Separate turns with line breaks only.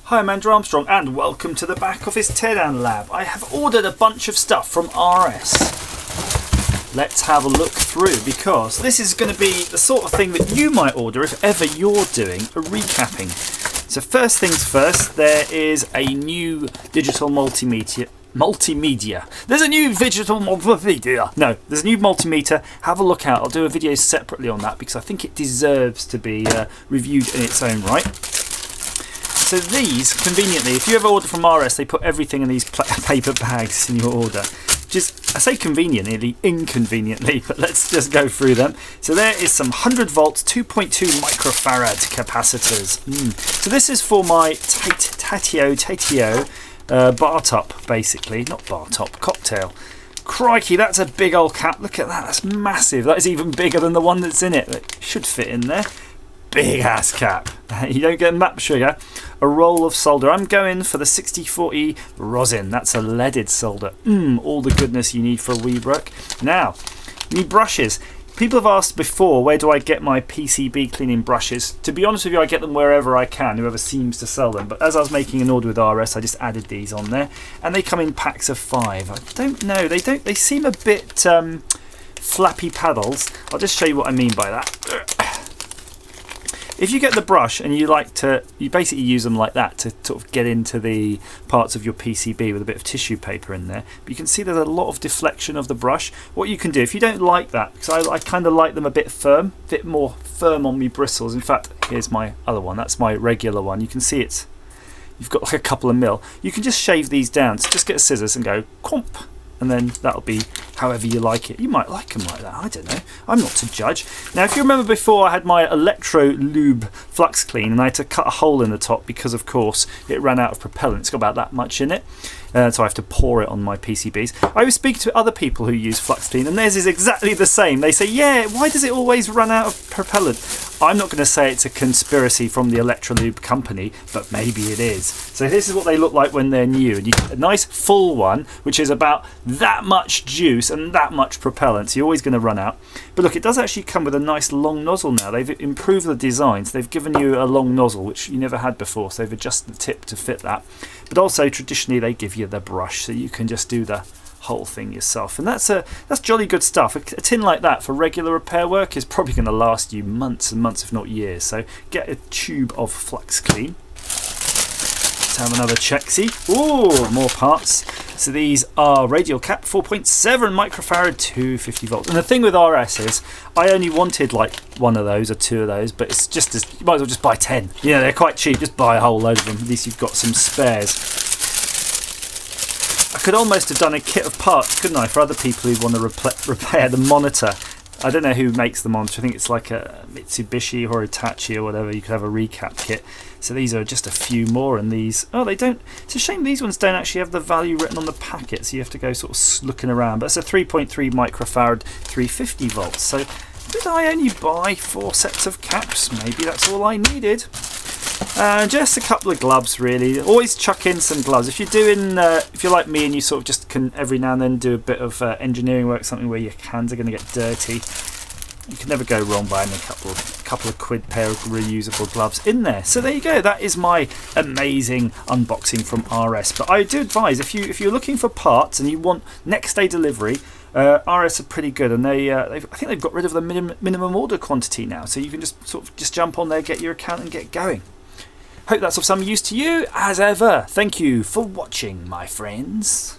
Hi, I'm Andrew Armstrong and welcome to the back office teardown lab. I have ordered a bunch of stuff from RS. Let's have a look through because this is going to be the sort of thing that you might order if ever you're doing a recapping. So first things first, there is a new digital multimedia. There's a new digital multimedia. No, there's a new multimeter. Have a look out. I'll do a video separately on that because I think it deserves to be reviewed in its own right. So these, conveniently, if you ever order from RS, they put everything in these paper bags in your order. Just, I say conveniently, inconveniently, but let's just go through them. So there is some 100 volts, 2.2 microfarad capacitors. So this is for my Tatio bar top, basically. Not bar top, cocktail. Crikey, that's a big old cap. Look at that, that's massive. That is even bigger than the one that's in it. That should fit in there. Big ass cap. You don't get map sugar. A roll of solder. I'm going for the 6040 rosin. That's a leaded solder. All the goodness you need for a Weebrook. Now, you need brushes. People have asked before, where do I get my PCB cleaning brushes? To be honest with you, I get them wherever I can, whoever seems to sell them. But as I was making an order with RS, I just added these on there. And they come in packs of 5. I don't know. They seem a bit flappy paddles. I'll just show you what I mean by that. If you get the brush and you basically use them like that to sort of get into the parts of your PCB with a bit of tissue paper in there. But you can see there's a lot of deflection of the brush. What you can do, if you don't like that, because I kind of like them a bit more firm on me bristles. In fact, here's my other one. That's my regular one. You can see you've got like a couple of mil. You can just shave these down. So just get a scissors and go clump. And then that'll be however you like it. You might like them like that, I don't know. I'm not to judge. Now, if you remember before, I had my electrolytic flux clean and I had to cut a hole in the top because, of course, it ran out of propellant. It's got about that much in it. So I have to pour it on my PCBs. I was speaking to other people who use flux clean and theirs is exactly the same. They say, yeah, why does it always run out of propellant? I'm not going to say it's a conspiracy from the Electrolube company, but maybe it is. So this is what they look like when they're new. And you get a nice full one, which is about that much juice and that much propellant. So you're always going to run out. But look, it does actually come with a nice long nozzle now. They've improved the designs. They've given you a long nozzle, which you never had before. So they've adjusted the tip to fit that. But also, traditionally, they give you the brush, so you can just do the whole thing yourself. And that's jolly good stuff. A tin like that for regular repair work is probably going to last you months and months, if not years. So get a tube of flux clean. Let's have another check-see. Ooh, more parts. So these are radial cap, 4.7 microfarad, 250 volts. And the thing with RS is, I only wanted like one of those or two of those, but it's just you might as well just buy 10. Yeah, they're quite cheap. Just buy a whole load of them. At least you've got some spares. I could almost have done a kit of parts, couldn't I, for other people who want to repair the monitor. I don't know who makes the monitor. I think it's like a Mitsubishi or Hitachi or whatever. You could have a recap kit. So these are just a few more, and these, they don't. It's a shame these ones don't actually have the value written on the packet, so you have to go sort of looking around. But it's a 3.3 microfarad, 350 volts. So did I only buy 4 sets of caps? Maybe that's all I needed. Just a couple of gloves, really. Always chuck in some gloves. If you're doing, if you're like me and you sort of just can every now and then do a bit of engineering work, something where your hands are going to get dirty, you can never go wrong by having a couple of quid pair of reusable gloves in there. So there you go. That is my amazing unboxing from RS. But I do advise if you're looking for parts and you want next day delivery, RS are pretty good, and I think they've got rid of the minimum order quantity now. So you can just jump on there, get your account, and get going. Hope that's of some use to you, as ever. Thank you for watching, my friends.